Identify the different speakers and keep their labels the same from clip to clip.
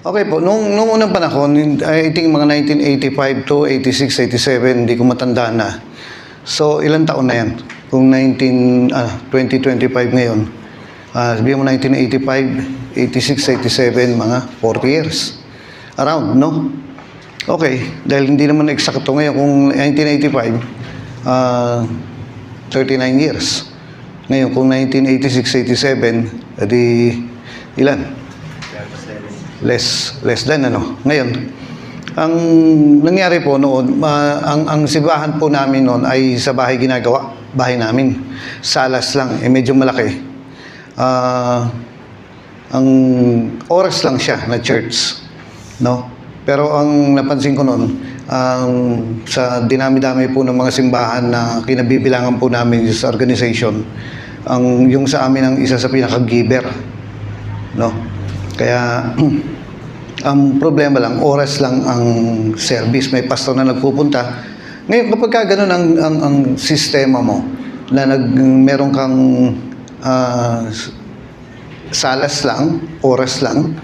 Speaker 1: Okay po, nung unang panahon, I think mga 1985 to 86, 87, hindi ko matandaan na. So, ilang taon na yan? Kung 2025 ngayon, sabihin mo 1985, 86, 87, mga 40 years. Around, no? Okay, dahil hindi naman eksakto ngayon, kung 1985, 39 years. Ngayon, kung 1986, 87, edi ilan? Less than ano. Ngayon, ang nangyari po noon, ang simbahan po namin noon ay sa bahay ginagawa, bahay namin. Salas lang, medyo malaki. Ang oras lang siya na church, no? Pero ang napansin ko noon, sa dinami-dami po ng mga simbahan na kinabibilangan po namin sa organization, yung sa amin ang isa sa pinaka-giver, no? Kaya ang problema lang, oras lang ang service. May pastor na nagpupunta. Ngayon, kapag ka ganun ang sistema mo, na meron kang salas lang, oras lang,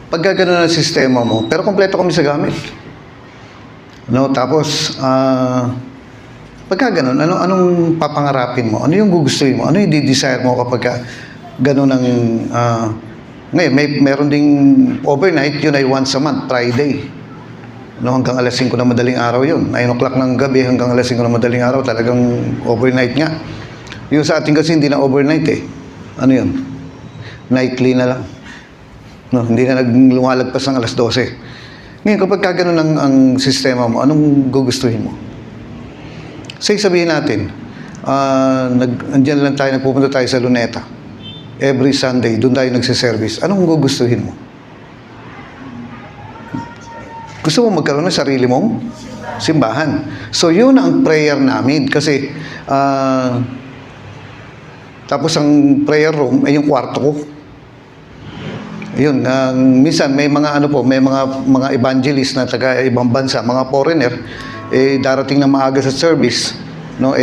Speaker 1: pagka ganun ang sistema mo, pero kompleto kami sa gamit. No, tapos, pagka ganun, anong papangarapin mo? Ano yung gugustuhin mo? Ano yung desire mo kapag ganun ang... ngayon, meron ding overnight, yun ay once a month, Friday. No, hanggang alas 5 na madaling araw yun. 9 o'clock ng gabi hanggang alas 5 na madaling araw, talagang overnight nga. Yung sa ating kasi hindi na overnight eh. Ano yun? Nightly na lang. No, hindi na lumalagpas ng alas 12. Ngayon, kapag ganun ang sistema mo, anong gugustuhin mo? Sabihin natin, andyan lang tayo, nagpupunta tayo sa Luneta. Every Sunday, doon tayo nagsiservice. Anong gugustuhin mo? Gusto mo magkaroon ng sarili mong simbahan. So, yun ang prayer namin. Kasi, tapos ang prayer room ay yung kwarto ko. Yun, minsan may mga may mga evangelist na taga ibang bansa, mga foreigner, darating na maaga sa service, no?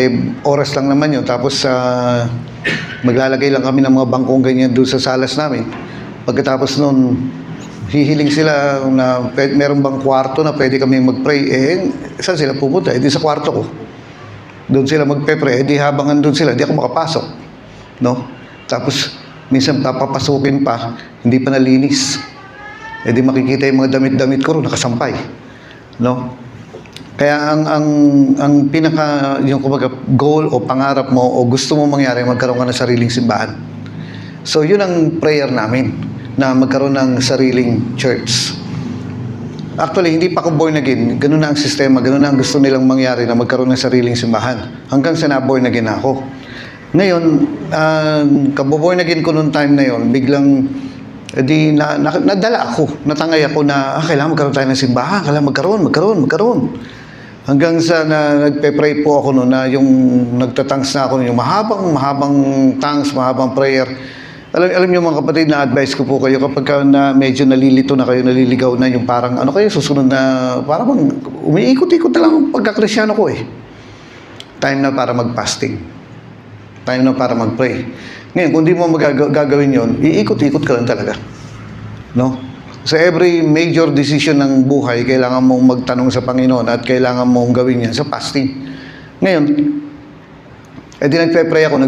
Speaker 1: Oras lang naman yun. Tapos, maglalagay lang kami ng mga bangkong ganyan doon sa salas namin. Pagkatapos noon, hihiling sila na meron bang kwarto na pwede kami mag-pray. Saan sila pupunta? Di sa kwarto ko. Doon sila magpe-pray. Di habang andun sila, di ako makapasok. No? Tapos, minsan papapasukin pa, hindi pa nalinis. Di makikita yung mga damit-damit ko ron, nakasampay. No? Kaya ang pinaka yung kumbaga goal o pangarap mo o gusto mo mangyari, magkaroon ka ng sariling simbahan. So yun ang prayer namin, na magkaroon ng sariling church. Actually, hindi pa ako born again, ganun na ang sistema, ganun na ang gusto nilang mangyari, na magkaroon ng sariling simbahan. Hanggang sa na-born again ako. Ngayon, kabo-born again ko noong time na yon, biglang nadala ako, natangay ako na kailangan magkaroon tayo ng simbahan, kailangan magkaroon. Hanggang sa nagpe-pray po ako noon, na yung nagtatangs na ako noon, yung mahabang tangs, mahabang prayer. Alam niyo mga kapatid, na advice ko po kayo kapag na medyo nalilito na kayo, naliligaw na, yung parang kayo susunod na, parang umiikot-ikot na lang ang pagkakristyano ko eh. Time na para mag-fasting. Time na para mag-pray. Ngayon, kung di mo gagawin yon, iikot-ikot ka lang talaga. No? Sa every major decision ng buhay, kailangan mong magtanong sa Panginoon at kailangan mong gawin yan sa fasting. Ngayon, nagpe-pray ako.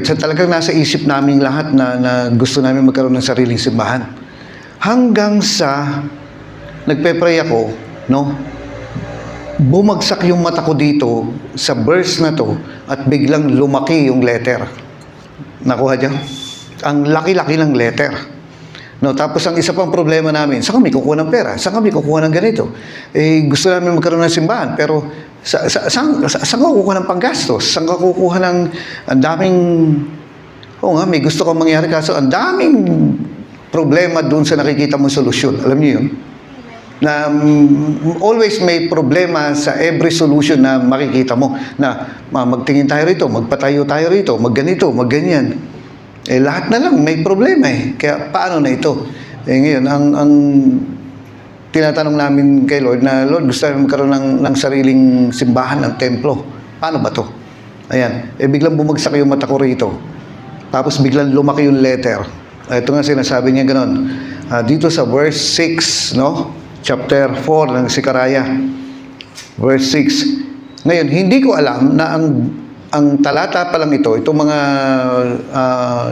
Speaker 1: So, talagang nasa isip namin lahat na gusto namin magkaroon ng sariling simbahan. Hanggang sa nagpe-pray ako, no? Bumagsak yung mata ko dito sa verse na to at biglang lumaki yung letter. Nakuha dyan? Ang laki-laki ng letter. No, tapos ang isa pang problema namin, saan kami kukuha ng pera? Saan kami kukuha ng ganito? Gusto namin magkaroon ng simbahan, pero saan ka kukuha ng panggastos? Saan ka kukuha ng ang daming... Oo nga, may gusto kong mangyari, kaso ang daming problema doon sa nakikita mong solusyon. Alam niyo yun? Na always may problema sa every solution na makikita mo. Na magtingin tayo rito, magpatayo tayo rito, magganito, magganyan. Lahat na lang may problema eh. Kaya paano na ito? Ngayon, ang tinatanong namin kay Lord na, Lord, gusto namin magkaroon ng sariling simbahan, ng templo. Paano ba to? Ayan. Biglang bumagsak yung mata ko rito. Tapos biglang lumaki yung letter. Ito nga sinasabi niya gano'n. dito sa verse 6, no? Chapter 4 ng Sikaraya. Verse 6. Ngayon, hindi ko alam na ang talata pa lang ito, itong mga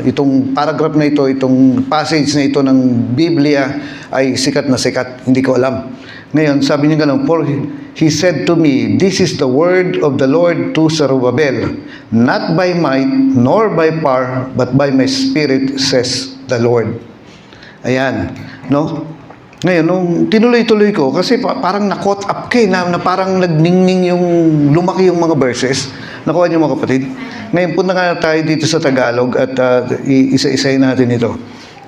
Speaker 1: itong paragraph na ito, itong passage na ito ng Biblia ay sikat na sikat. Hindi ko alam. Ngayon, sabi niya gano'n, for he said to me, this is the word of the Lord to Zerubbabel, not by might nor by power, but by my spirit, says the Lord. Ayan, no? Ngayon, nung tinuloy-tuloy ko, kasi parang na-caught up na parang nagningning yung, lumaki yung mga verses. Nakuha niyo mga kapatid? Ngayon, punta nga tayo dito sa Tagalog at isa-isayin natin ito.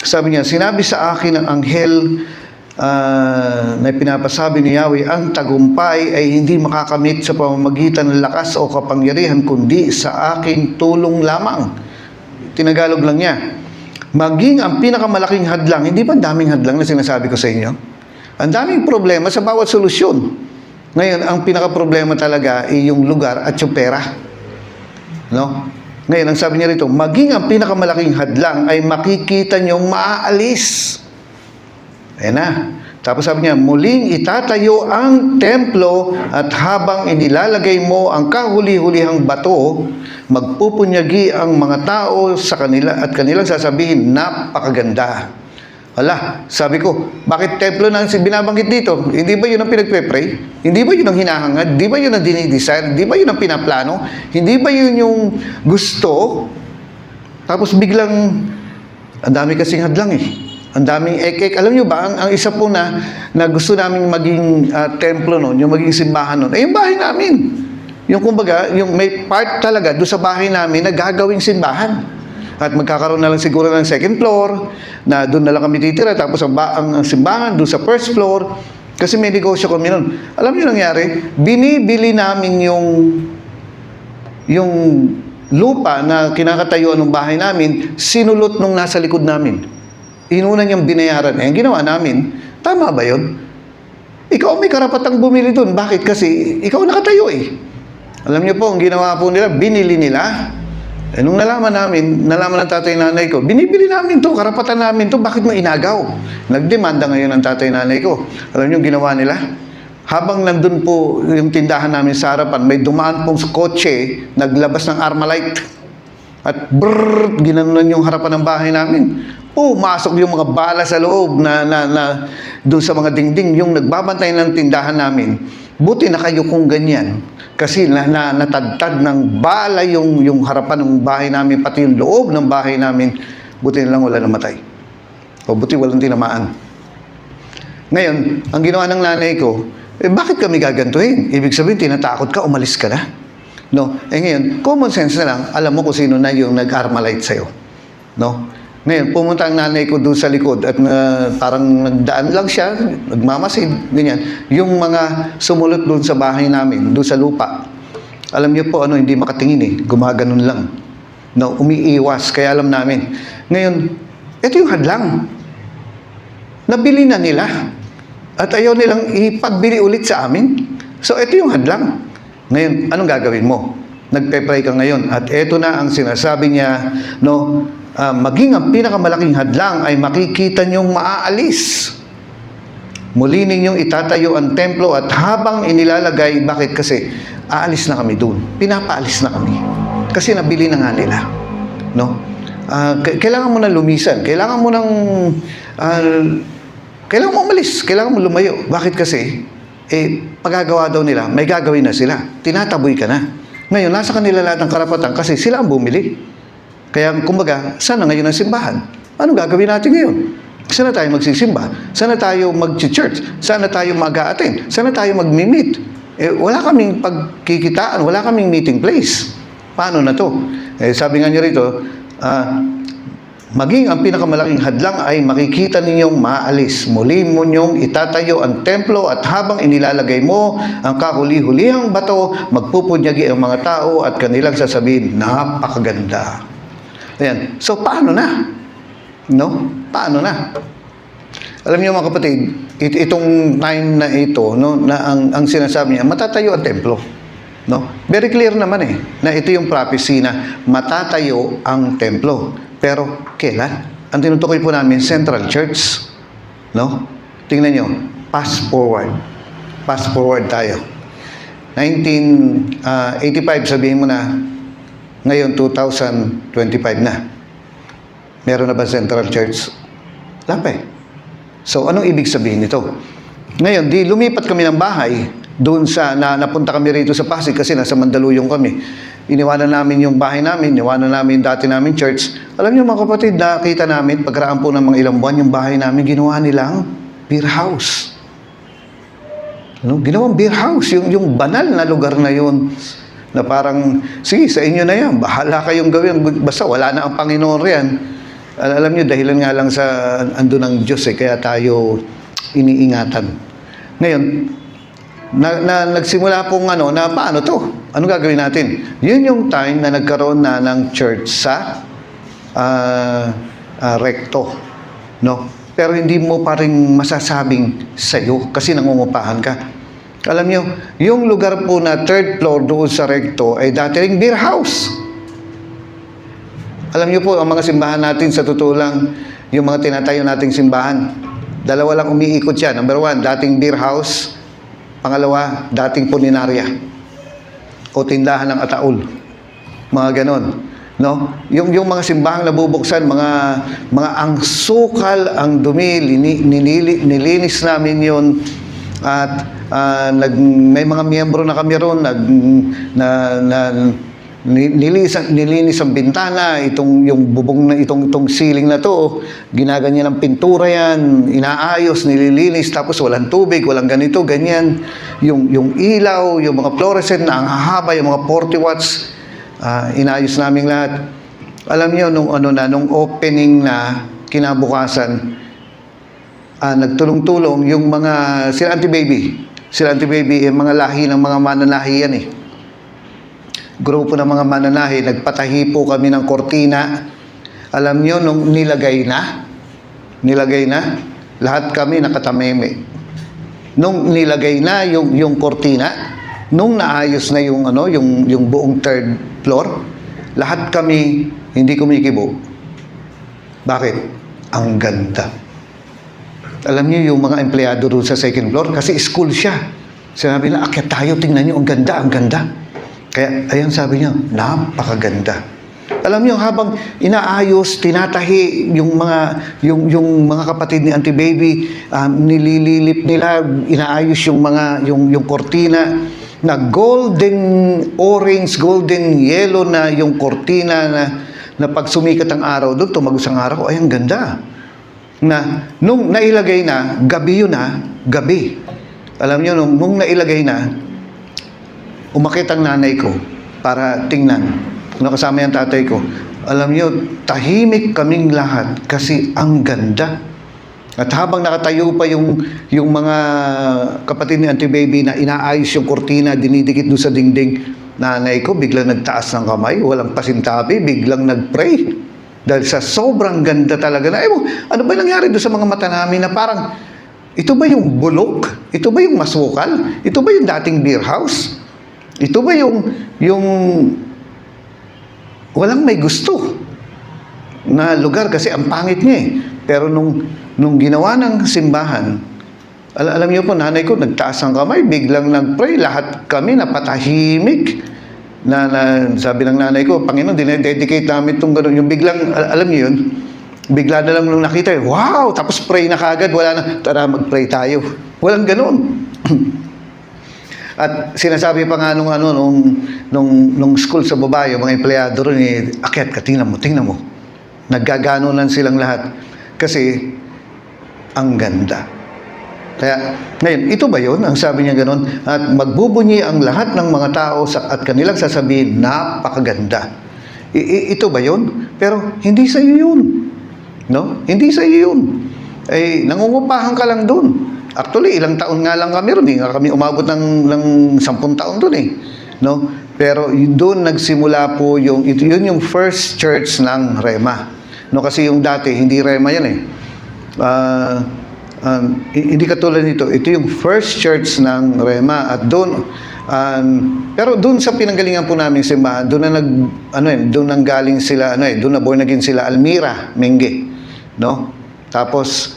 Speaker 1: Sabi niya, sinabi sa akin ng anghel na pinapasabi ni Yahweh, ang tagumpay ay hindi makakamit sa pamamagitan ng lakas o kapangyarihan, kundi sa aking tulong lamang. Tinagalog lang niya. Maging ang pinakamalaking hadlang, hindi ba daming hadlang na sinasabi ko sa inyo? Ang daming problema sa bawat solusyon. Ngayon, ang pinaka-problema talaga ay yung lugar at yung pera. No? Ngayon, ang sabi niya rito, maging ang pinakamalaking hadlang ay makikita niyong maaalis. Ayan na. Tapos sabi niya, muling itatayo ang templo at habang inilalagay mo ang kahuli-hulihang bato, magpupunyagi ang mga tao sa kanila at kanilang sasabihin, napakaganda. Hala, sabi ko, bakit templo na binabanggit dito? Hindi ba yun ang pinagpe-pray? Hindi ba yun ang hinahangad? Hindi ba yun ang dinidesire? Hindi ba yun ang pinaplano? Hindi ba yun yung gusto? Tapos biglang, ang dami kasing hadlang eh. Ang daming ek-ek. Alam nyo ba, ang isa po na gusto naming maging templo noon, yung maging simbahan noon, ay yung bahay namin. Yung kumbaga, yung may part talaga doon sa bahay namin na gagawing simbahan. At magkakaroon na lang siguro ng second floor, na doon na lang kami titira, tapos ang simbahan doon sa first floor, kasi may negosyo kami noon. Alam nyo nangyari, binibili namin yung lupa na kinakatayuan ng bahay namin, sinulot nung nasa likod namin. Inuna niyang binayaran. Ang ginawa namin, tama ba yun? Ikaw may karapatang bumili doon. Bakit? Kasi ikaw nakatayo eh. Alam niyo po, ang ginawa po nila, binili nila. Nung nalaman ng tatay nanay ko, binibili namin to, karapatan namin to, bakit mo inagaw? Nagdemanda ngayon ang tatay nanay ko. Alam niyo ang ginawa nila? Habang nandun po yung tindahan namin sa harapan, may dumaan pong kotse, naglabas ng Armalite. At brrrr, ginanon yung harapan ng bahay namin. Masok yung mga bala sa loob na doon sa mga dingding, yung nagbabantay ng tindahan namin. Buti na kayo kung ganyan. Kasi natadtad ng bala yung harapan ng bahay namin, pati yung loob ng bahay namin. Buti na lang wala namatay. O buti walang tinamaan. Ngayon, ang ginawa ng nanay ko, bakit kami gagantuhin? Ibig sabihin, tinatakot ka, umalis ka na. No? Ngayon, common sense na lang, alam mo kung sino na yung nag-Armalite sa'yo. No? Ngayon, pumunta ang nanay ko doon sa likod at parang nagdaan lang siya, nagmamasid, ganyan. Yung mga sumulot doon sa bahay namin, doon sa lupa. Alam niyo po, hindi makatingin eh. Gumaganon lang. No, umiiwas, kaya alam namin. Ngayon, ito yung hadlang. Nabili na nila. At ayaw nilang ipagbili ulit sa amin. So, ito yung hadlang. Ngayon, anong gagawin mo? Nagpe-pray ka ngayon. At ito na ang sinasabi niya, no, maging ang pinakamalaking hadlang ay makikita niyong maaalis. Muli ninyong itatayo ang templo at habang inilalagay, bakit? Kasi aalis na kami doon. Pinapaalis na kami. Kasi nabili na nga nila. No? Kailangan mo na lumisan. Kailangan mo umalis. Kailangan mo lumayo. Bakit kasi? Pagagawa daw nila, may gagawin na sila. Tinataboy ka na. Ngayon, nasa kanila lahat ng karapatan kasi sila ang bumili. Kaya, kumbaga, sana ngayon ang simbahan? Anong gagawin natin ngayon? Sana tayo magsisimba? Sana tayo mag-church? Sana tayo mag-a-attend? Sana tayo mag-meet? Wala kaming pagkikitaan, wala kaming meeting place. Paano na to? Sabi nga niyo rito, maging ang pinakamalaking hadlang ay makikita ninyong maalis. Muli mo niyong itatayo ang templo at habang inilalagay mo ang kahuli-hulihang bato, magpupunyagi ang mga tao at kanilang sasabihin, napakaganda. Ayan. So, paano na? No? Paano na? Alam niyo mga kapatid, itong time na ito, no, na ang sinasabi niya, matatayo ang templo. No? Very clear naman na ito yung prophecy na matatayo ang templo. Pero, kailan? Ang tinutukoy po namin, Central Church. No? Tingnan nyo, fast forward. Fast forward tayo. 1985, sabihin mo na, ngayon 2025 na. Meron na ba Central Church? Wala pa eh. So, anong ibig sabihin nito? Ngayon, di lumipat kami ng bahay doon sa, napunta kami rito sa Pasig kasi nasa Mandaluyong kami. Iniwanan namin yung bahay namin, iniwanan namin yung dati namin church. Alam niyo mga kapatid, nakita namin, pagkaraan po ng mga ilang buwan, yung bahay namin, ginawa nilang beer house. Ano? Ginawang beer house, yung banal na lugar na yun, na parang, sige, sa inyo na yan, bahala kayong gawin, basta wala na ang Panginoon riyan. Alam niyo, dahilan nga lang sa ando ng Diyos kaya tayo iniingatan. Ngayon, nagsimula pong na paano to? Ano gagawin natin? Yun yung time na nagkaroon na ng church sa Recto. No? Pero hindi mo pa rin masasabing sa'yo kasi nangungupahan ka. Alam niyo, yung lugar po na third floor doon sa Recto ay dati ring beer house. Alam niyo po, ang mga simbahan natin, sa totoo lang, yung mga tinatayo nating simbahan, dalawa lang umiikot yan. Number one, dating beer house. Pangalawa, dating puninarya. O tindahan ng ataol. Mga ganon. No? Yung mga simbahang nabubuksan, mga angsukal, ang dumi, nilinis namin yun. At may mga miyembro na kami ron, nilinis ang bintana, yung bubong na itong ceiling na to, ginaganyan ng pintura yan, inaayos, nililinis, tapos walang tubig, walang ganito, ganyan. Yung ilaw, yung mga fluorescent na ang hahaba, yung mga 40 watts, inayos namin lahat. Alam niyo, nung opening na kinabukasan, nagtulong-tulong yung mga, sila Auntie Baby, yung mga lahi ng mga mananahi yan eh. Grupo ng mga mananahi, nagpatahi po kami ng kortina. Alam nyo, nung nilagay na, lahat kami nakatameme. Nung nilagay na yung kortina, nung naayos na yung buong third floor, lahat kami hindi kumikibo. Bakit? Ang ganda. Alam niyo yung mga empleyado doon sa second floor, kasi school siya. Sinabi na, akyat tayo, tingnan niyo, ang ganda, ang ganda. Kaya, ayan sabi niya, napakaganda. Alam niyo, habang inaayos, tinatahi yung mga kapatid ni Auntie Baby, nilililip nila, inaayos yung kortina, na golden orange, golden yellow na yung kortina na pag sumikat ang araw doon, tumagos ang araw, ay ang ganda. Na nung nailagay na, gabi yun gabi. Alam niyo, nung nailagay na, umakit ang nanay ko para tingnan. Kasama yung tatay ko. Alam niyo, tahimik kaming lahat kasi ang ganda. At habang nakatayo pa yung mga kapatid ni Auntie Baby na inaayos yung kortina, dinidikit doon sa dingding, nanay ko biglang nagtaas ng kamay, walang pasintabi, biglang nagpray. Dahil sa sobrang ganda talaga na, ano ba nangyari doon sa mga mata namin na parang, ito ba yung bulok? Ito ba yung masukal? Ito ba yung dating beer house? Ito ba yung walang may gusto na lugar kasi ang pangit niya eh. Pero nung ginawa ng simbahan, alam niyo po, nanay ko nagtaas ang kamay, biglang nagpray, lahat kami napatahimik. Na sabi ng nanay ko, Panginoon, dinededicate namin itong gano'n. Yung biglang, alam niyo yun, bigla na lang nung nakita, wow, tapos pray na kagad, wala na, tara mag-pray tayo. Walang gano'n. At sinasabi pa nga nung school sa babae, mga empleyado ron, akyat ka, tingnan mo. Naggaganonan silang lahat. Kasi, ang ganda. Kaya, ngayon, ito ba yun? Ang sabi niya gano'n. At magbubunyi ang lahat ng mga tao at kanilang sasabihin, napakaganda. Ito ba yun? Pero, hindi sa iyo yun. No? Hindi sa iyo yun. Nangungupahan ka lang doon. Actually, ilang taon nga lang kami ron. Nga kami umabot ng 10 taon doon eh. No? Pero doon nagsimula po yun yung first church ng Rema. No? Kasi yung dati, hindi Rema yan eh. Hindi katulad nito. Ito yung first church ng Rema. At doon, pero doon sa pinanggalingan po namin simbahan, doon nang galing sila, doon na born again sila Almira Menge. No? Tapos,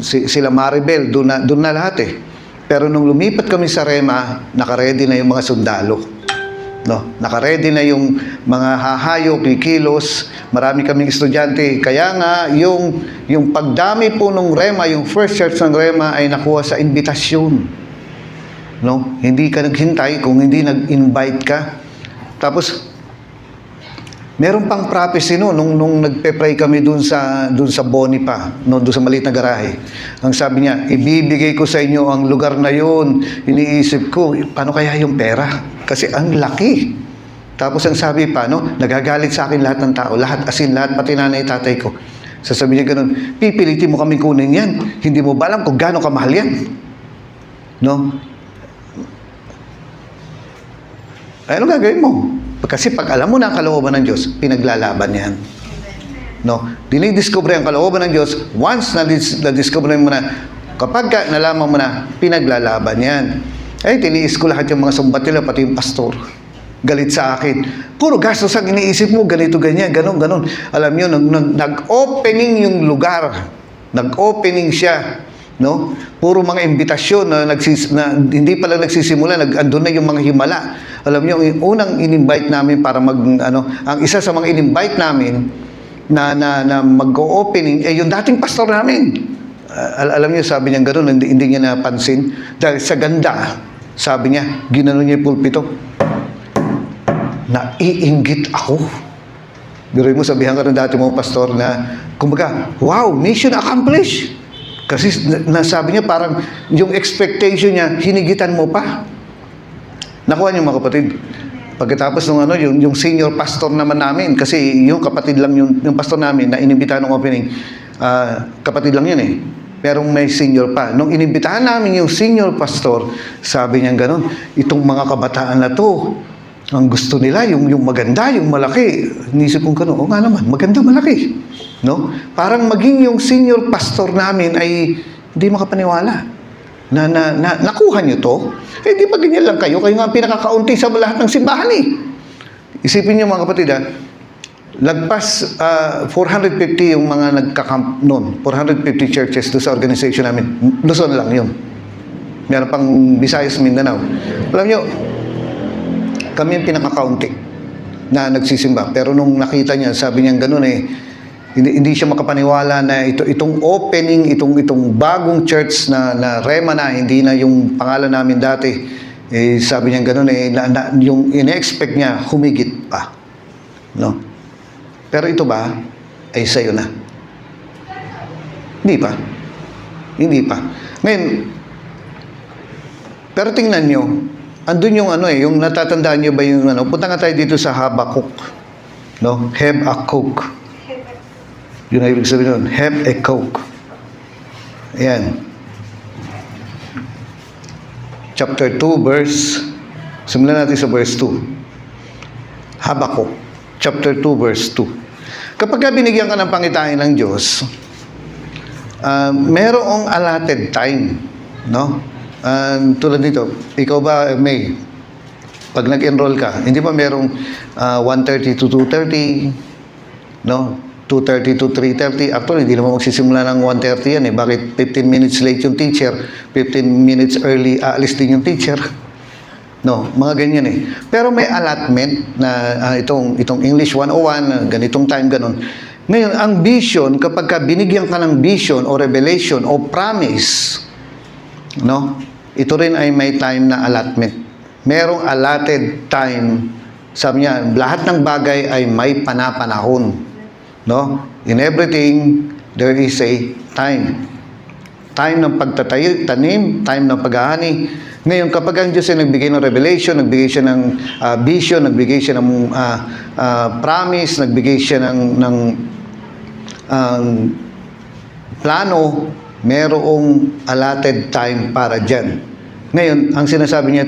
Speaker 1: sila Maribel, doon na lahat eh. Pero nung lumipat kami sa Rema, nakaredy na yung mga sundalo. No, nakaredy na yung mga hahayok, kikilos, marami kaming estudyante. Kaya nga, yung pagdami po ng Rema, yung first church ng Rema ay nakuha sa invitasyon. No, hindi ka naghintay kung hindi nag-invite ka. Tapos, meron pang prophecy nung nagpe-pray kami dun sa Boni pa, no, dun sa maliit na garahe. Ang sabi niya, ibibigay ko sa inyo ang lugar na yun. Iniisip ko, paano kaya yung pera? Kasi ang laki. Tapos ang sabi pa, no, nagagalit sa akin lahat ng tao, lahat, as in lahat, pati nanay, tatay ko. Sasabihin niya ganun, pipilitin mo kaming kunin yan. Hindi mo ba alam kung gaano kamahal yan? No? Ay, ano gagawin mo? Kasi pag alam mo na ang kalooban ng Diyos, pinaglalaban yan. No? Dinidiscover ang kalooban ng Diyos, once na-discover mo na, kapag nalaman mo na, pinaglalaban yan. Ay, tiniis ko lahat yung mga sumbat nila, pati yung pastor. Galit sa akin. Puro gastos ang iniisip mo, ganito, ganyan, ganon, ganon. Alam nyo, nag-opening yung lugar. Nag-opening siya. No? Puro mga imbitasyon na hindi pala nagsisimula, andun na yung mga himala. Alam niyo, yung unang in-invite namin para ang isa sa mga in-invite namin na mag-opening yung dating pastor namin. Alam niyo, sabi niya gano'n, hindi niya napansin dahil sa ganda. Sabi niya, ginano niya yung pulpito. Naiinggit ako. Biruin mo, sabihan ka ng dati mong pastor na, kumbaga, wow, mission accomplished. Kasi nasabi niya parang yung expectation niya, hinigitan mo pa. Nakuha niyo mga kapatid. Pagkatapos ng yung senior pastor naman namin, kasi yung kapatid lang yung pastor namin na inimbitahan ng opening, kapatid lang yun eh. Pero may senior pa. Nung inimbitahan namin yung senior pastor, sabi niya gano'n, itong mga kabataan na to, ang gusto nila, yung maganda, yung malaki. Inisip kong gano'n, o nga naman, maganda, malaki. No? Parang maging yung senior pastor namin ay hindi makapaniwala. Nakuha niyo to? Eh, di ba ganyan lang kayo? Kayo nga pinakakaunti sa lahat ng simbahan eh. Isipin niyo mga kapatid lagpas 450 yung mga nagkakamp noon. 450 churches doon sa organization namin. Luzon lang yun. Meron pang Visayas, Mindanao. Alam niyo, kami yung pinakakaunti na nagsisimba. Pero nung nakita niya, sabi niya gano'n hindi siya makapaniwala na itong opening, itong bagong church na Rema na, hindi na yung pangalan namin dati. Sabi niya gano'n yung ine-expect niya, humigit pa. No? Pero ito ba, ay sa'yo na? Hindi pa. Hindi pa. Ngayon, pero tingnan nyo, andun yung yung natatandaan nyo ba yung punta nga tayo dito sa Habakuk. No? Habakuk. Yun ang ibig sabihin nun. Habakuk. Ayan. Chapter 2, verse, simulan natin sa verse 2. Habakuk. Chapter 2, verse 2. Kapag binigyan ka ng pangitain ng Diyos, merong allotted time. No? Tulad nito, ikaw ba, May, pag nag-enroll ka, hindi ba merong 1:30 to 2:30, no? 2:30 to 3:30. Actually, hindi naman magsisimula ng 1:30 yan eh. Bakit 15 minutes late yung teacher, 15 minutes early, aalis din yung teacher? No, mga ganyan eh. Pero may allotment na itong English 101, ganitong time, ganun. Ngayon, ang vision, kapag binigyan ka ng vision o revelation o promise, no? Ito rin ay may time na allotment. Merong allotted time. Sabi niya, lahat ng bagay ay may panapanahon. No? In everything, there is a time. Time ng pagtatanim, time ng paghahani. Ngayon, kapag ang Diyos ay nagbigay ng revelation, nagbigay siya ng vision, nagbigay siya ng promise, nagbigay siya ng plano, merong allotted time para dyan. Ngayon, ang sinasabi niya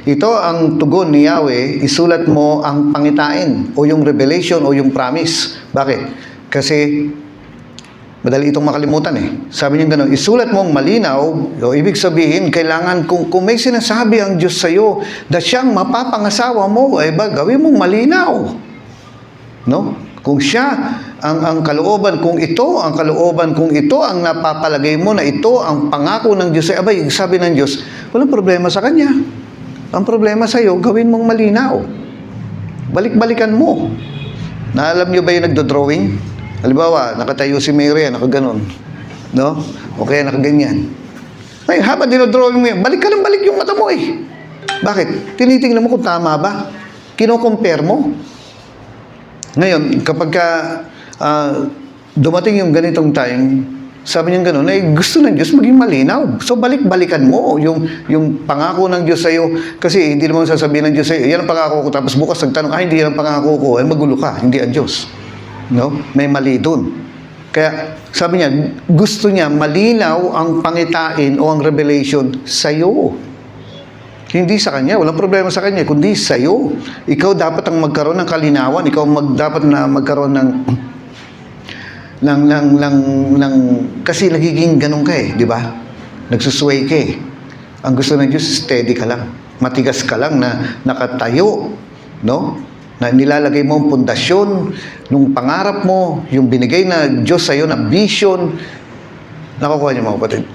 Speaker 1: ito ang tugon ni Yahweh, isulat mo ang pangitain o yung revelation o yung promise. Bakit? Kasi madali itong makalimutan eh. Sabi niya gano'n, isulat mo ang malinaw, o ibig sabihin, kailangan kung may sinasabi ang Diyos sa iyo na siyang mapapangasawa mo, gawin mong malinaw. No? Kung siya ang kalooban kung ito ang napapalagay mo na ito ang pangako ng Diyos, abay, sabi ng Diyos, walang problema sa Kanya. Ang problema sa iyo, gawin mong malinaw. Balik-balikan mo. Na alam niyo ba yung nagdo-drawing? Halimbawa, nakatayo si Mary, nakaganon. No? O kaya nakaganyan. Ay, habang dinodrawing mo yan, balik ka lang balik yung mata mo eh. Bakit? Tinitingnan mo kung tama ba? Kino-compare mo. Ngayon, kapag dumating yung ganitong time, sabi niya gano'n, ay gusto ng Diyos maging malinaw. So, balik-balikan mo yung pangako ng Diyos sa'yo. Kasi hindi naman sasabihin ng Diyos sa'yo, yan ang pangako ko. Tapos bukas nagtanong, ay, hindi yan ang pangako ko. Ay, magulo ka. Hindi ang Diyos. No? May mali dun. Kaya, sabi niya, gusto niya malinaw ang pangitain o ang revelation sa'yo. Hindi sa kanya, walang problema sa kanya, kundi sa iyo. Ikaw dapat ang magkaroon ng kalinawan, ikaw dapat na magkaroon ng kasi nagiging ganun ka eh, di ba? Nagsusway ka eh. Ang gusto ng Diyos, steady ka lang. Matigas ka lang na nakatayo, no? Na nilalagay mo ang pundasyon nung pangarap mo, yung binigay na Diyos sa iyo na vision. Nakukuha niyo mga kapatid.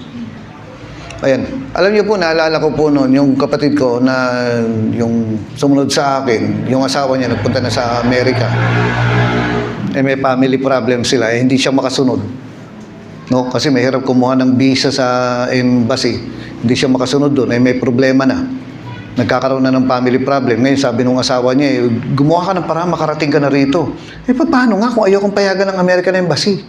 Speaker 1: Ayan. Alam niyo po, naalala ko po noon, yung kapatid ko na yung sumunod sa akin, yung asawa niya nagpunta na sa Amerika. Eh may family problem sila, eh hindi siya makasunod. No? Kasi mahirap kumuha ng visa sa embassy. Hindi siya makasunod doon, eh may problema na. Nagkakaroon na ng family problem. Ngayon sabi nung asawa niya, eh, gumawa ka ng parang makarating ka na rito. Eh paano nga kung ayaw kong payagan ng American Embassy?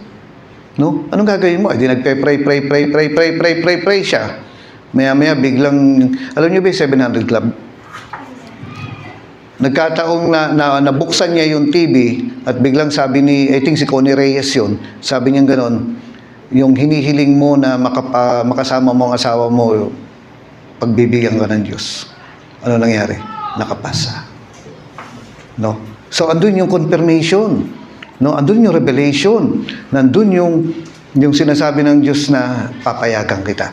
Speaker 1: No? Anong gagawin mo? Eh, di nagpe-pray siya. Maya-maya biglang, alam niyo ba yung 700 Club? Nagkataong nabuksan niya yung TV at biglang sabi ni, I think si Connie Reyes yun, sabi niya ganon, yung hinihiling mo na makasama mo ang asawa mo, pagbibigyan ka ng Diyos. Ano nangyari? Nakapasa. No? So, andun yung confirmation. No, andun yung revelation. Nandun yung sinasabi ng Diyos na papayagan kita.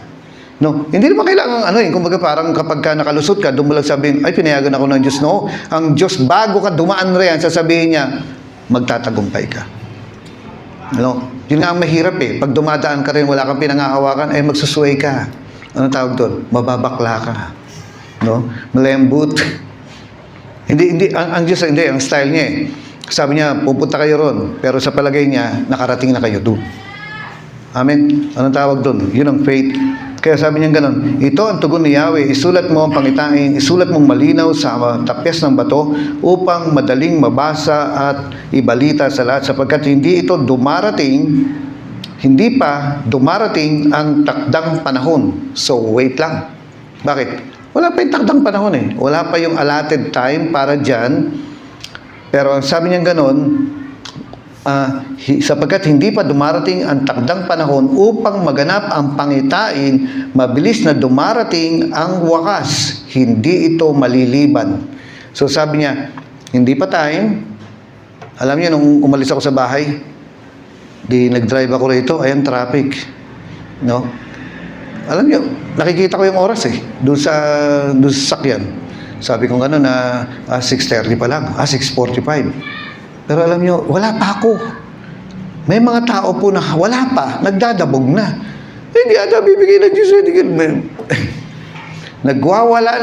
Speaker 1: No, hindi naman kailangan kumbaga parang kapag ka nakalusot ka, doon mo lang sabihin, ay pinayagan ako ng Diyos. No, ang Diyos bago ka dumaan riyan, sasabihin niya, magtatagumpay ka. No, yun nga ang mahirap eh. Pag dumadaan ka rin, wala kang pinangahawakan, ay magsusway ka. Ano tawag doon? Mababakla ka. No, malembut. Hindi, ang Diyos, hindi, ang style niya eh. Sabi niya, pupunta kayo ron. Pero sa palagay niya, nakarating na kayo doon. Amen? Anong tawag doon? Yun ang faith. Kaya sabi niya ganon, ito ang tugon ni Yahweh, isulat mo ang pangitain, isulat mong malinaw sa tapyas ng bato upang madaling mabasa at ibalita sa lahat sapagkat hindi pa dumarating ang takdang panahon. So, wait lang. Bakit? Wala pa yung takdang panahon eh. Wala pa yung allotted time para dyan. Pero ang sabi niya ganon, sapagkat hindi pa dumarating ang takdang panahon upang maganap ang pangitain, mabilis na dumarating ang wakas. Hindi ito maliliban. So sabi niya, hindi pa time. Alam niyo, nung umalis ako sa bahay, nag-drive ako rito, ayan traffic. No? Alam niyo, nakikita ko yung oras eh, doon sa sakyan. Sabi ko gano'n na 6:30 pa lang, 6:45. Pero alam nyo, wala pa ako. May mga tao po na wala pa, nagdadabog na. Hindi ata bibigay ng Diyos. Nagwawala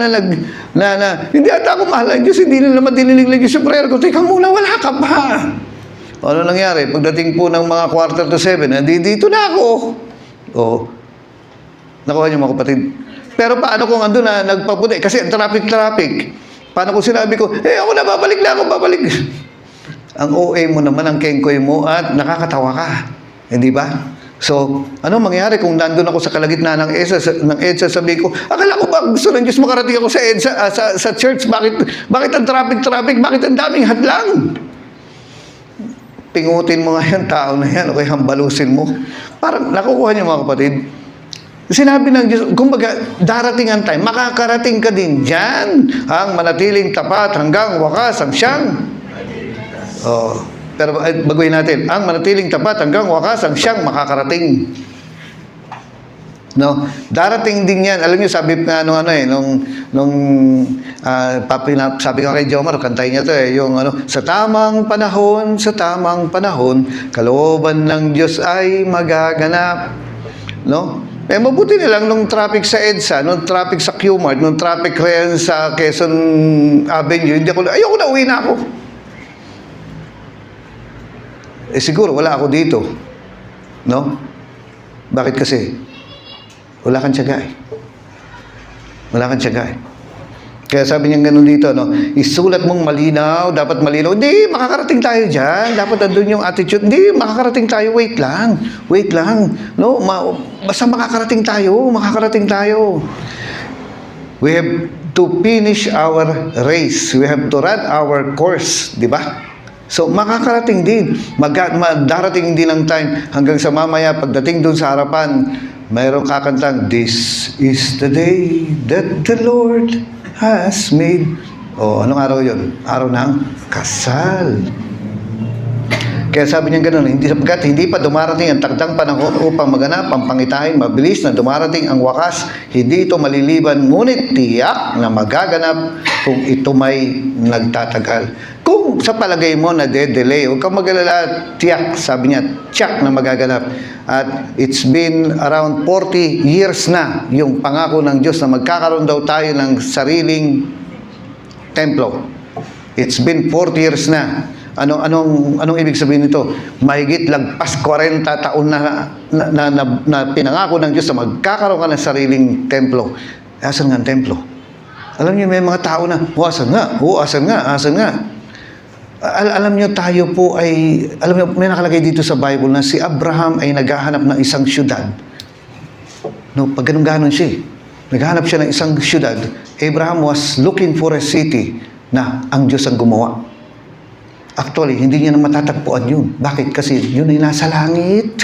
Speaker 1: hindi ata ako mahal ng Diyos, hindi na naman dinilig ng Diyos yung prayer ko. Teka muna, wala ka pa. Ano nangyari? Pagdating po ng mga 6:45, dito na ako. Nakuha niyo mga kapatid. Pero paano kung andun na nagpaputi? Kasi ang traffic. Paano kung sinabi ko, ako na, babalik. Ang OA mo naman, ang kengkoy mo, at nakakatawa ka. Hindi ba? So, ano mangyari kung nandun ako sa kalagitnaan ng EDSA, sabi ko, akala ko ba gusto ng Diyos makarating ako sa EDSA, sa church? Bakit ang traffic? Bakit ang daming hadlang? Pingutin mo nga yung tao na yan, okay, hambalusin mo. Parang nakukuha niyo mga kapatid. Sinabi ng Diyos, kumbaga, darating ang time, makakarating ka din dyan, ang manatiling tapat hanggang wakas ang siyang. Pero baguhin natin, ang manatiling tapat hanggang wakas ang siyang makakarating. No, darating din 'yan. Alam niyo, sabi nga nung sabi ko kay Jomar, kantay niya 'to yung sa tamang panahon, kalooban ng Diyos ay magaganap. No? Mabuti na lang nung traffic sa EDSA, nung traffic sa Qmart, nung traffic rin sa Quezon Avenue, ayoko na, uwi na ako. Siguro wala ako dito. No? Bakit kasi? Wala kang tiyaga eh. Wala kang tiyaga eh. Kaya sabi niya ganun dito, isulat mong malinaw, dapat malinaw. Hindi, makakarating tayo dyan. Dapat andun yung attitude. Hindi, makakarating tayo. Wait lang. No, basta makakarating tayo. We have to finish our race. We have to run our course. Di ba? So, makakarating din. Darating din ang time hanggang sa mamaya, pagdating dun sa harapan, mayroong kakantang, "This is the day that the Lord has made." Anong araw yun? Araw ng kasal. Kaya sabi niya gano'n, sapagkat hindi pa dumarating ang takdang panahon upang maganap ang pangitain, mabilis na dumarating ang wakas, hindi ito maliliban, ngunit tiyak na magaganap kung ito may nagtatagal. Kung sa palagay mo na delay, huwag kang mag-alala, tiyak, sabi niya, tiyak na magaganap. At it's been around 40 years na yung pangako ng Diyos na magkakaroon daw tayo ng sariling templo. It's been 40 years na. Anong ibig sabihin nito? Mahigit lagpas 40 taon na pinangako ng Diyos na magkakaroon ka ng sariling templo. Asan nga ang templo? Alam niyo, may mga tao na, asan nga. Alam niyo, tayo po ay, may nakalagay dito sa Bible na si Abraham ay naghahanap ng isang syudad. No, pag ganun siya, naghahanap siya ng isang syudad. Abraham was looking for a city na ang Diyos ang gumawa. Actually, hindi niya na matatagpuan yun. Bakit? Kasi yun ay nasa langit.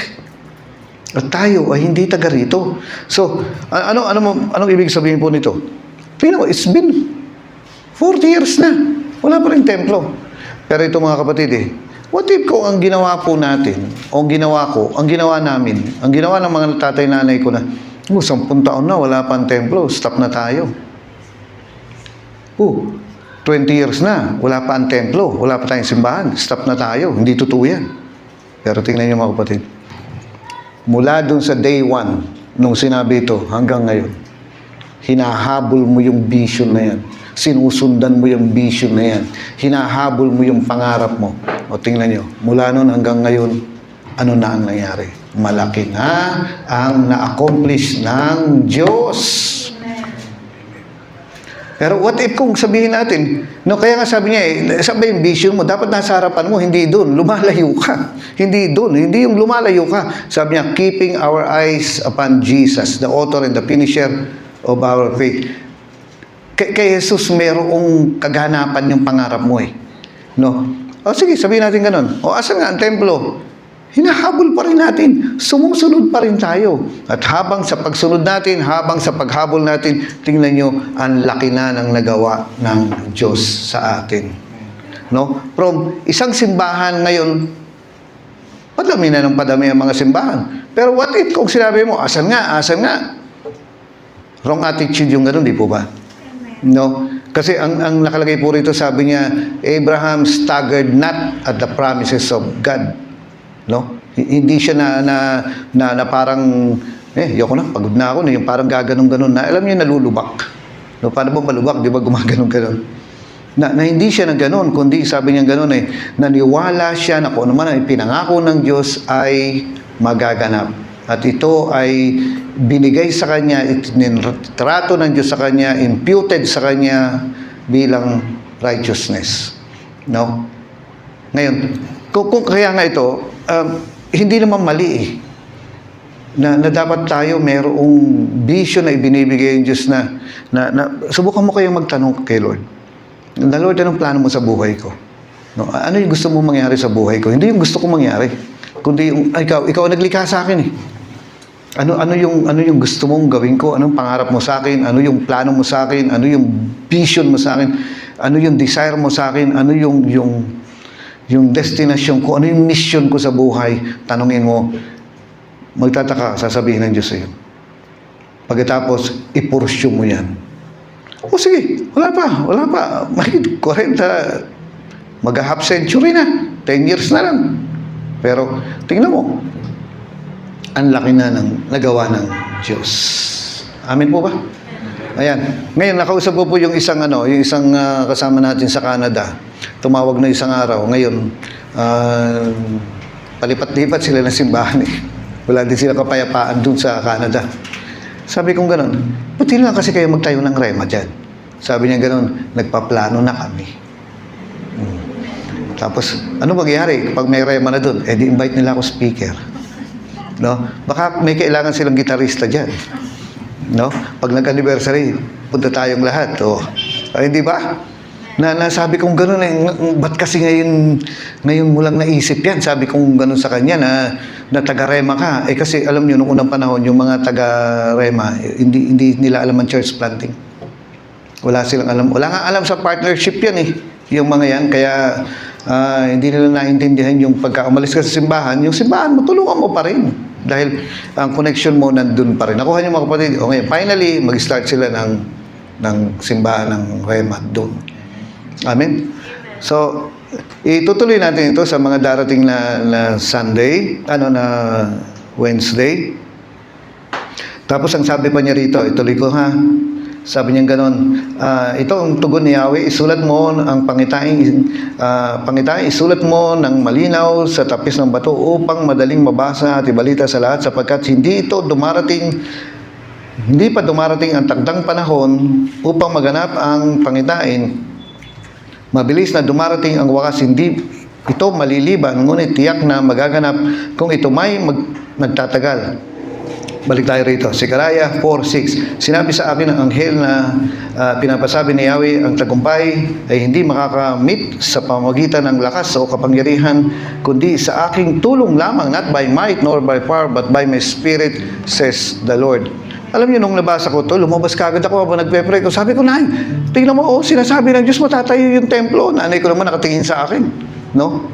Speaker 1: At tayo ay hindi taga rito. So, anong ibig sabihin po nito? It's been 40 years na. Wala pa rin templo. Pero ito mga kapatid what if kung ang ginawa po natin, o ang ginawa namin, ang ginawa ng mga tatay nanay ko na, 10 taon na, wala pa ang templo, stop na tayo. 20 years na, wala pa ang templo, wala pa tayong simbahan, stop na tayo, hindi totoo yan. Pero tingnan niyo mga kapatid, mula dun sa day 1, nung sinabi ito, hanggang ngayon, hinahabol mo yung vision na yan. Sinusundan mo yung vision na yan. Hinahabol mo yung pangarap mo. O tingnan nyo, mula nun hanggang ngayon, ano na ang nangyari? Malaki na ang na-accomplish ng Diyos. Pero what if kung sabihin natin, kaya nga sabi niya sabi yung vision mo, dapat nasa harapan mo, hindi doon, lumalayo ka. Hindi doon, hindi yung lumalayo ka. Sabi niya, keeping our eyes upon Jesus, the author and the finisher of our faith. Kay Jesus, merong kaganapan yung pangarap mo No? Sige, sabihin natin ganun. Asan nga ang templo? Hinahabol pa rin natin. Sumusunod pa rin tayo. At habang sa pagsunod natin, habang sa paghabol natin, tingnan nyo, ang laki na ng nagawa ng Diyos sa atin. No? From isang simbahan ngayon, padami na ng padami ang mga simbahan. Pero what if kung sinabi mo, asan nga? Wrong attitude yung ganun, di po ba? No? Kasi ang nakalagay po rito, sabi niya, Abraham staggered not at the promises of God. No? Hindi siya na parang, yoko na, pagod na ako, yung parang gaganong-ganon na, alam niyo, nalulubak. No? Paano ba malubak? Di ba gumaganon-ganon? Na hindi siya na ganon, kundi sabi niya ganon naniwala siya na kung ano man ang pinangako ng Diyos ay magaganap. At ito ay binigay sa kanya, itinrato ng Diyos sa kanya, imputed sa kanya bilang righteousness. No? Ngayon, kung kaya nga ito, hindi naman mali na dapat tayo mayroong vision na ibinibigay ng Diyos na subukan mo kayong magtanong kay Lord. Na Lord, anong plano mo sa buhay ko? No? Ano yung gusto mong mangyari sa buhay ko? Hindi yung gusto kong mangyari, kundi yung, ikaw ang naglikha sa akin Ano yung gusto mong gawin ko? Anong pangarap mo sa akin? Ano yung plano mo sa akin? Ano yung vision mo sa akin? Ano yung desire mo sa akin? Ano yung destination ko? Ano yung mission ko sa buhay? Tanungin mo, magtataka, sasabihin ng Diyos sa iyo. Pagkatapos, ipursyo mo yan. O sige, wala pa. Mahigit 40, mag-half century na. 10 years na lang. Pero, tingnan mo, ang laki na ng nagawa ng Diyos. Amin po ba? Ayan. Ngayon, nakausap ko po yung isang, kasama natin sa Canada. Tumawag na isang araw. Ngayon, palipat-lipat sila ng simbahan eh. Wala din sila kapayapaan dun sa Canada. Sabi kong gano'n, buti lang kasi kayo magtayo ng rema dyan. Sabi niya gano'n, nagpaplano na kami. Tapos, ano mangyayari kapag may rema na dun? Di-invite nila ako speaker. No? Baka may kailangan silang gitarista dyan. No? Pag nag-anniversary, punta tayong lahat. Hindi ba? Nasabi kong gano'n ba't kasi ngayon mo lang naisip yan? Sabi kong gano'n sa kanya na taga-rema ka. Kasi alam niyo, nung unang panahon, yung mga taga-rema, hindi nila alam ang church planting. Wala silang alam. Wala nga alam sa partnership yan eh. Yung mga yan. Kaya hindi nila naintindihan yung pagka-umalis ka sa simbahan. Yung simbahan mo, tulungan mo pa rin. Dahil ang connection mo nandun pa rin. Nakuha niyo mga kapatid. Ngayon, finally, mag-start sila ng simbahan ng rema doon. Amen? So, itutuloy natin ito sa mga darating na Sunday, na Wednesday. Tapos ang sabi pa niya rito, ituloy ko ha. Sabi niya gano'n, ito ang tugon ni Yahweh, isulat mo ang pangitain, isulat mo ng malinaw sa tapis ng bato upang madaling mabasa at ibalita sa lahat sapagkat hindi pa dumarating ang takdang panahon upang maganap ang pangitain. Mabilis na dumarating ang wakas, hindi ito maliliban, ngunit tiyak na magaganap kung ito may nagtatagal. Balik tayo rito. Sekaraya 4:6. Sinabi sa akin ng anghel na pinapasabi ni Yahweh, ang tagumpay ay hindi makakamit sa pamamagitan ng lakas o kapangyarihan, kundi sa aking tulong lamang, not by might nor by power, but by my spirit, says the Lord. Alam niyo, nung nabasa ko to, lumabas kagad ako habang nagpe-pray ko. Sabi ko, Nay, tingnan mo, sinasabi ng Diyos, matatayo yung templo. Nanay ko naman nakatingin sa akin. No?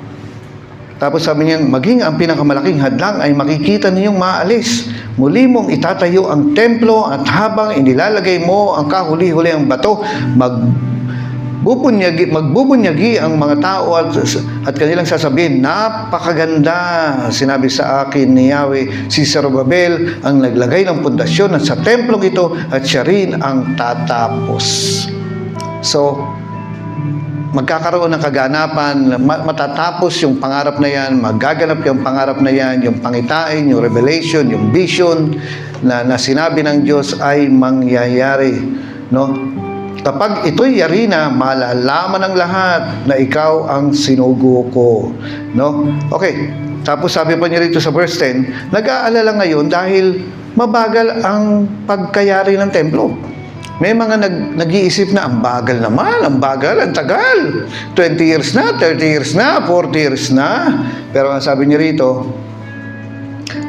Speaker 1: Tapos sabi niya, maging ang pinakamalaking hadlang ay makikita niyong maalis. Muli mong itatayo ang templo at habang inilalagay mo ang kahuli-huli ang bato, magbubunyagi ang mga tao at kanilang sasabihin, napakaganda. Sinabi sa akin ni Yahweh, si Zerubbabel ang naglagay ng pundasyon at sa templong ito at siya rin ang tatapos. So, magkakaroon ng kaganapan, matatapos yung pangarap na yan, magaganap yung pangarap na yan, yung pangitain, yung revelation, yung vision na sinabi ng Diyos ay mangyayari. No? Kapag ito'y yari na, malalaman ng lahat na ikaw ang sinugo ko. No? Okay. Tapos sabi pa niya rito sa verse 10, nag-aalala ngayon dahil mabagal ang pagkayari ng templo. May mga nag-iisip na, ang bagal naman, ang bagal, ang tagal. 20 years na, 30 years na, 40 years na. Pero ang sabi niya rito,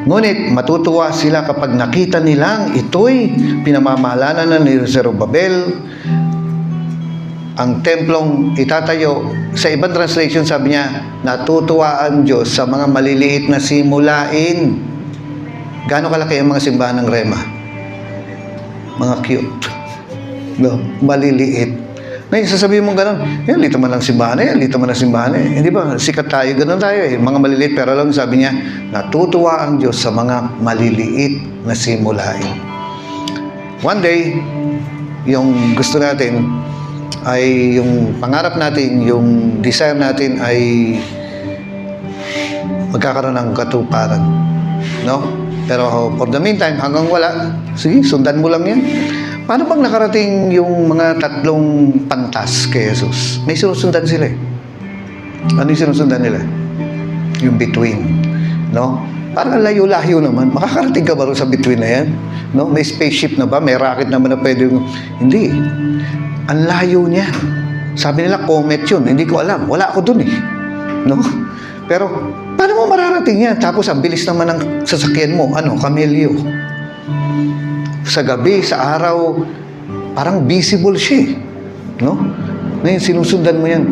Speaker 1: ngunit matutuwa sila kapag nakita nilang ito'y pinamamahalanan na ni Zerubbabel, ang templong itatayo. Sa ibang translation sabi niya, natutuwa ang Diyos sa mga maliliit na simulain. Gaano kalaki ang mga simbahan ng Rema? Mga cute. No, maliliit. Ngayon, sasabihin mo gano'n, yan, lito man lang simbahan yan, lito man lang simbahan eh. Hindi ba, sikat tayo, gano'n tayo eh. Mga maliliit, pero lang sabi niya, natutuwa ang Diyos sa mga maliliit na simulain. One day, yung gusto natin, ay yung pangarap natin, yung desire natin ay magkakaroon ng katuparan. No? Pero for the meantime, hanggang wala, sige, sundan mo lang yan. Paano bang nakarating yung mga 3 pantas kay Jesus? May sinusundan sila eh. Ano yung sinusundan nila? Yung between. No? Parang layo-layo naman. Makakarating ka ba rin sa between na yan? No? May spaceship na ba? May rocket naman na pwede yung... Hindi. Ang layo niya. Sabi nila, comet yun. Hindi ko alam. Wala ako dun eh. No? Pero, paano mo mararating yan? Tapos, ang bilis naman ng sasakyan mo. Ano? Camellia. Sa gabi, sa araw, parang visible siya. No? Ngayon, sinusundan mo yan.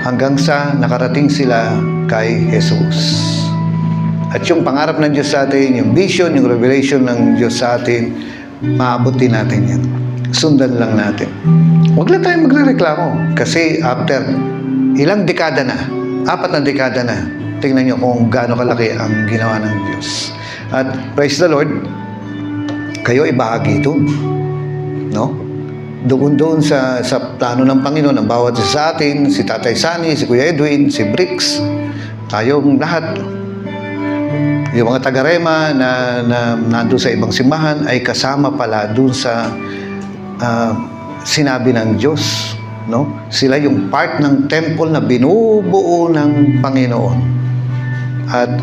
Speaker 1: Hanggang sa nakarating sila kay Jesus. At yung pangarap ng Diyos sa atin, yung vision, yung revelation ng Diyos sa atin, maabot din natin yan. Sundan lang natin. Huwag lang tayo magre-reklamo. Kasi after ilang dekada na, 4 na dekada na, tingnan nyo kung gaano kalaki ang ginawa ng Diyos. At praise the Lord, kayo ibahagi ito. No? Doon sa plano ng Panginoon, ang bawat isa sa atin, si Tatay Sani, si Kuya Edwin, si Bricks, tayong lahat, yung mga taga-Rema na nandun sa ibang simbahan ay kasama pala dun sa sinabi ng Diyos. No? Sila yung part ng temple na binubuo ng Panginoon. At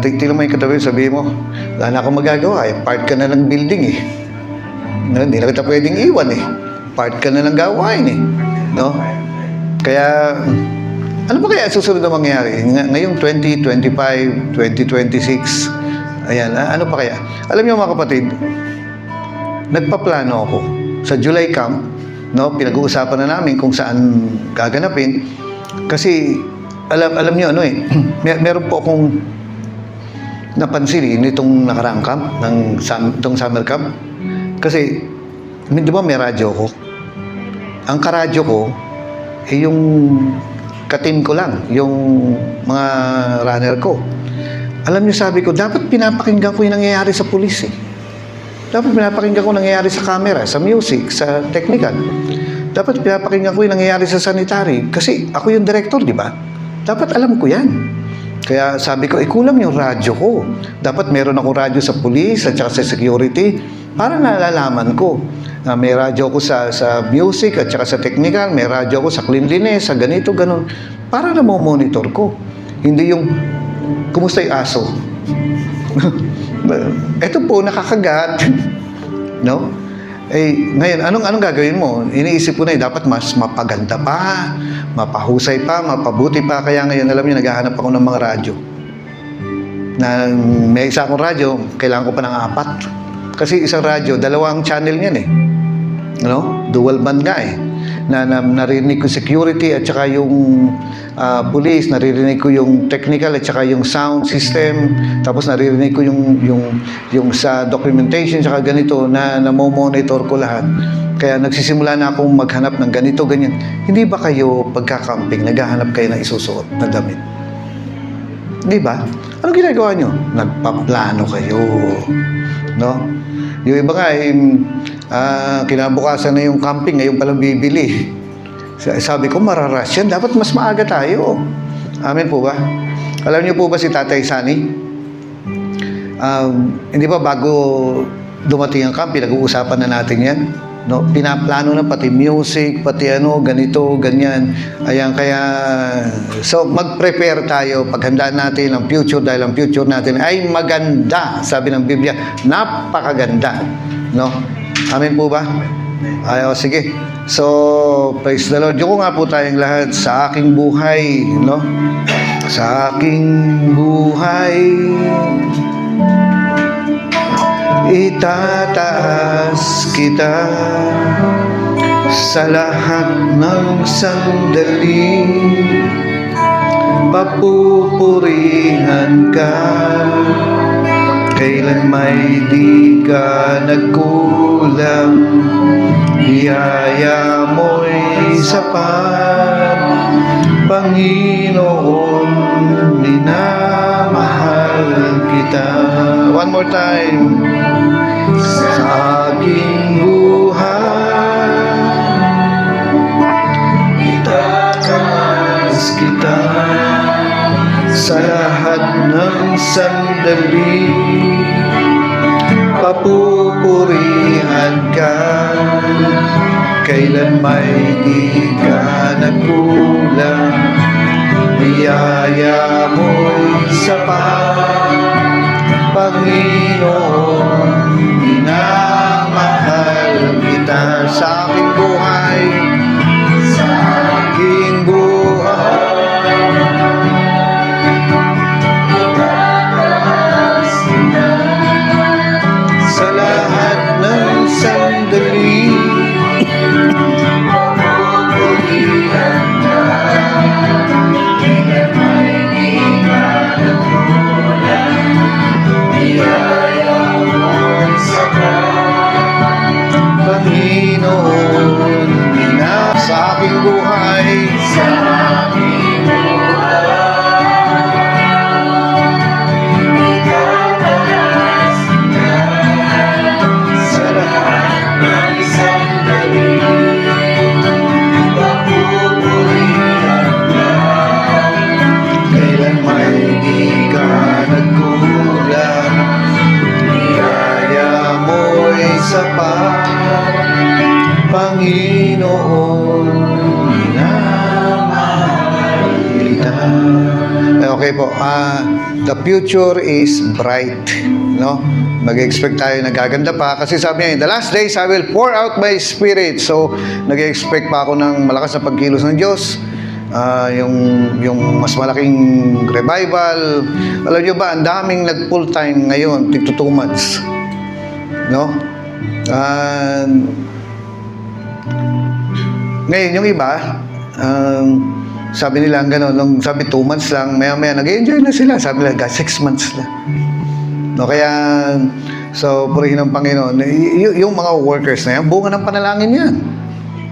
Speaker 1: tingnan mo yung katabi, sabihin mo, wala na akong magagawa, part ka na ng building eh. No, hindi na kita pwedeng iwan eh. Part ka na ng gawain eh. No? Kaya, ano ba kaya susunod na mangyayari? Ngayong 2025, 2026, ayan, ano pa kaya? Alam niyo mga kapatid, nagpaplano ako sa July Camp, no? Pinag-uusapan na namin kung saan gaganapin. Kasi, alam niyo ano eh, meron po akong napansin nitong nakaraang camp, itong summer camp. Kasi, di ba may radyo ko? Ang karadyo ko, yung katim ko lang, yung mga runner ko. Alam niyo, sabi ko, dapat pinapakinggan ko yung nangyayari sa pulis eh. Dapat pinapakinggan ko yung nangyayari sa camera, sa music, sa technical. Dapat pinapakinggan ko yung nangyayari sa sanitary. Kasi ako yung director, di ba? Dapat alam ko yan. Kaya sabi ko, kulang yung radyo ko. Dapat meron akong radyo sa police at saka sa security para nalalaman ko. May radyo ko sa music at saka sa technical, may radyo ko sa cleanliness, sa ganito, ganon. Para na monitor ko. Hindi yung, kumusta yung aso? Ito po, nakakagat. No? Ngayon, anong gagawin mo? Iniisip ko na dapat mas mapaganda pa, mapahusay pa, mapabuti pa. Kaya ngayon, alam niyo, naghahanap ako ng mga radyo. Na may isa akong radyo, kailangan ko pa ng 4. Kasi isang radyo, 2 channel niyan eh. No? Dual band nga eh. Narinig ko security at saka yung police, naririnig ko yung technical at saka yung sound system, tapos naririnig ko yung sa documentation saka ganito na monitor ko lahat. Kaya nagsisimula na akong maghanap ng ganito, ganyan. Hindi ba kayo pagka-camping, naghahanap kayo ng isusuot na damit? Hindi ba? Ano ginagawa nyo? Nagpaplano kayo. No? Yung iba nga, kinabukasan na yung camping, ngayon palang bibili. Sabi ko, mararush yan. Dapat mas maaga tayo. Amen po ba? Alam niyo po ba si Tatay Sani? Hindi ba bago dumating ang camp, pinag-uusapan na natin yan? No? Pinaplano na pati music, pati ganito, ganyan. Ayan, kaya, so mag-prepare tayo, paghandaan natin ang future dahil ang future natin ay maganda. Sabi ng Biblia, napakaganda. No? Amen po ba? Ay, sige. So, praise the Lord. Yung nga po tayong lahat sa aking buhay, no? Sa aking buhay, itataas kita sa lahat ng sandali. Papupurihan ka, kailan may di ka nagkulang. Biyaya mo'y sapat, Panginoon, minamahal kita. One more time. Sa aking buhay, itataas kita sa lahat ng sandali. Papupurihan ka, kailan may di ka nagkulang. Biyaya mo'y sapat, Panginoon, minamahal kita. Sa aking buhay, sa aking buhay, itataas kita sa lahat ng sandali. Papupurihan ka, kailan may di ka nagkulang. Biyaya Panginoon, minamahal kita. Okay po, the future is bright, no? Mag-expect tayo na gaganda pa kasi sabi niya, in the last days I will pour out my spirit. So, nag-expect pa ako ng malakas na pagkilos ng Diyos. Yung mas malaking revival. Alam niyo ba, ang daming nag-full time ngayon, tig 2 months. No? Ngayon, yung iba, sabi nila gano'n, sabi 2 months lang, maya-maya nag-enjoy na sila. Sabi nila, 6 months na. No, kaya, so, purihin ng Panginoon, yung mga workers na yan, bunga ng panalangin yan.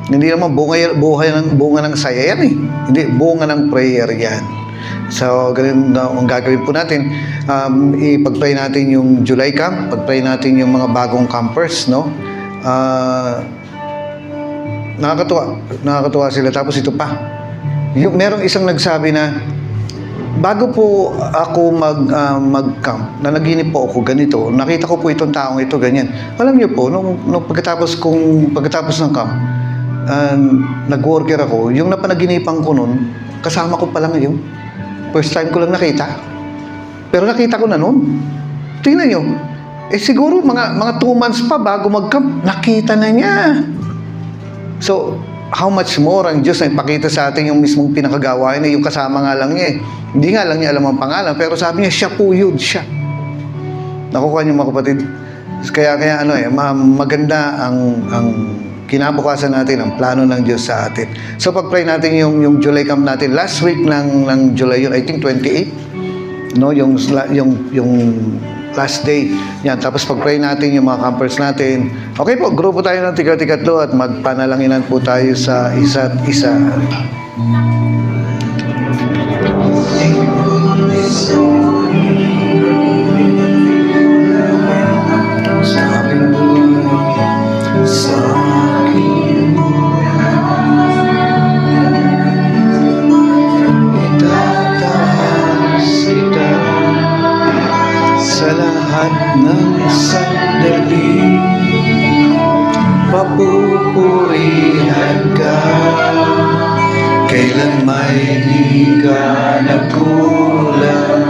Speaker 1: Hindi naman bunga ng saya yan eh. Hindi, bunga ng prayer yan. So, ganun ang gagawin po natin. Ipag-pray natin yung July camp, pag-pray natin yung mga bagong campers, no? Nakakatuwa sila. Tapos ito pa. Merong isang nagsabi na, bago po ako mag-camp, nanaginip po ako ganito, nakita ko po itong taong ito, ganyan. Alam niyo po, nung pagkatapos ng camp, nag-worker ako, yung napanaginipan ko nun, kasama ko pala ngayon. First time ko lang nakita. Pero nakita ko na nun. Tingnan niyo, siguro mga 2 months pa bago mag-camp, nakita na niya. So, how much more ang Diyos na ipakita sa atin yung mismong pinakagawain na yung kasama nga lang niya eh. Hindi nga lang niya alam ang pangalan, pero sabi niya, siya po yun, siya. Nakukuha niyo mga kapatid. Kaya maganda ang kinabukasan natin, ang plano ng Diyos sa atin. So pag-pray natin yung July camp natin, last week ng July yun, I think 28, no? Yung last day. Yan, tapos pag-pray natin yung mga campers natin. Okay po, grupo tayo ng tiga-tigatlo at magpanalanginan po tayo sa isa't isa. Sa aking buhay, sa aking buhay, itataas kita sa lahat ng sandali, papupurihan ka, kailan may di ka nagkulang,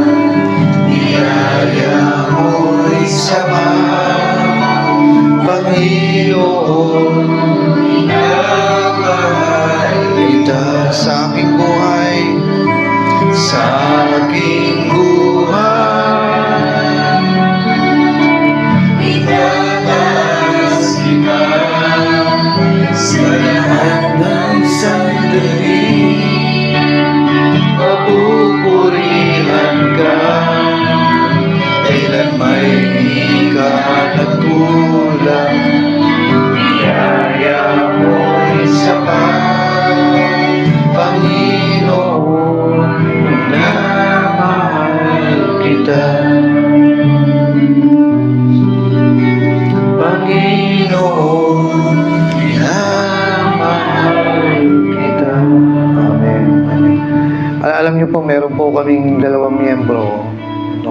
Speaker 1: niyaya mo'y sapat, Panginoon, minamahal kita sa aking buhay, sa aking buhay. Itataas kita sa lahat ng sandali, papupurihan ka, kailan may di ka nagkulang, niyaya mo'y sapat, Panginoon, minamahal kita. Panginoon, minamahal kita. Amen. Amen. Alam niyo po, meron po kaming 2 miyembro. No,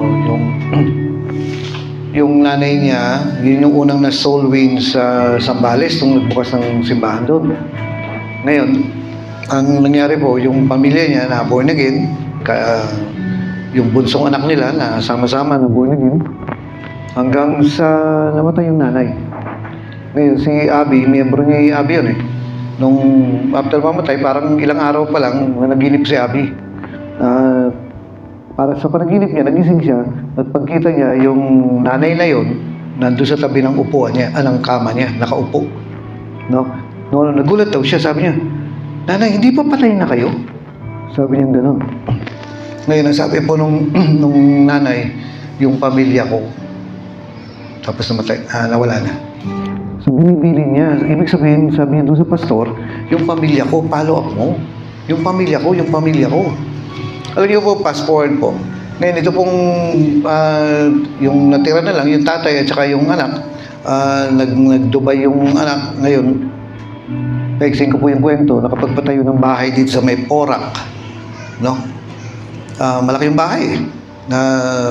Speaker 1: yung nanay niya, yun yung unang na soul win sa Zambales nung nagbukas ng simbahan doon. Ngayon, ang nangyari po, yung pamilya niya na born again, yung bunsong anak nila na sama-sama na born again, hanggang sa namatay yung nanay. Ngayon, si Abby, miyembro niya yung Abby yun eh. Nung after mamatay, parang ilang araw pa lang, naginip si Abby. Para sa panaginip niya, nagising siya, at pagkita niya, yung nanay na yun, nandun sa tabi ng upuan niya, ng kama niya, nakaupo. No? No, nagulat daw siya, sabi niya, "Nanay, hindi pa patay na kayo?" Sabi niya gano'n. Ngayon, ang sabi po nung nanay, yung pamilya ko, tapos namatay, nawala na. So, binibili niya. Ibig sabihin, sabi niya doon sa pastor, yung pamilya ko, follow up mo. Yung pamilya ko, yung pamilya ko. Alam niyo po, fast forward po. Ngayon, ito pong, yung natira na lang, yung tatay at saka yung anak, nag-Dubai yung anak. Ngayon, naiksin ko po yung kwento, nakapagpatayo ng bahay dito sa may Porac. No? Malaki yung bahay. Na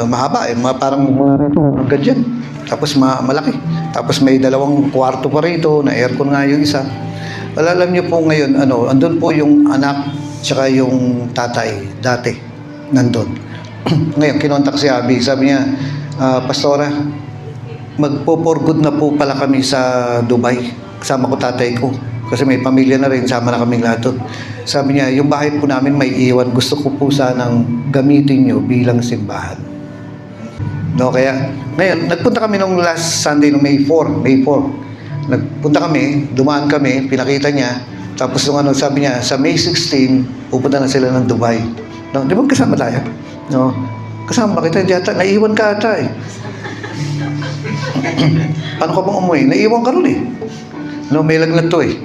Speaker 1: mahaba, parang mga rito, ganyan. Tapos malaki. Tapos may 2 kwarto pa rito, na aircon nga yung isa. alam niyo po ngayon, andun po yung anak, tsaka yung tatay, dati, nandun. Ngayon, kinontak si Abby, sabi niya, Pastora, magpo-for good na po pala kami sa Dubai. Kasama ko tatay ko. Kasi may pamilya na rin, sama na kaming lahat doon. Sabi niya, yung bahay po namin may iwan. Gusto ko po sanang gamitin nyo bilang simbahan. No, kaya, ngayon, nagpunta kami nung last Sunday, nung May 4. Nagpunta kami, dumaan kami, pinakita niya. Tapos nung sabi niya, sa May 16, pupunta na sila ng Dubai. No, di ba kasama tayo? No, kasama kita, hindi ata, naiwan ka ata eh. Paano ka bang umuwi? Naiwan ka rin eh. No, may lagnat to eh.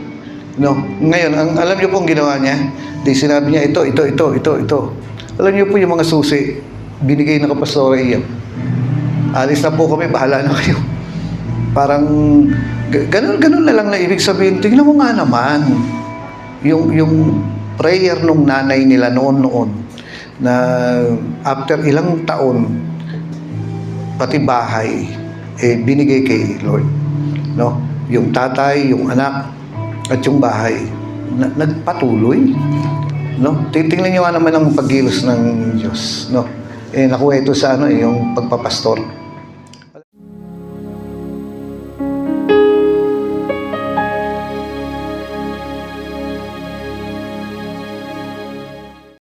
Speaker 1: No, ngayon, alam niyo po ang ginawa niya? Di sinabi niya, ito. Alam niyo po yung mga susi, binigay na Pastora Ian. Alis na po kami, bahala na kayo. Parang, ganun na lang na ibig sabihin, tingnan mo nga naman, yung prayer nung nanay nila noon, na after ilang taon, pati bahay, binigay kay Lord. No? Yung tatay, yung anak, at yung bahay, nagpatuloy. No? Titingnan niyo naman ang paggilos ng Diyos. No? Nakuha ito sa yung pagpapastor.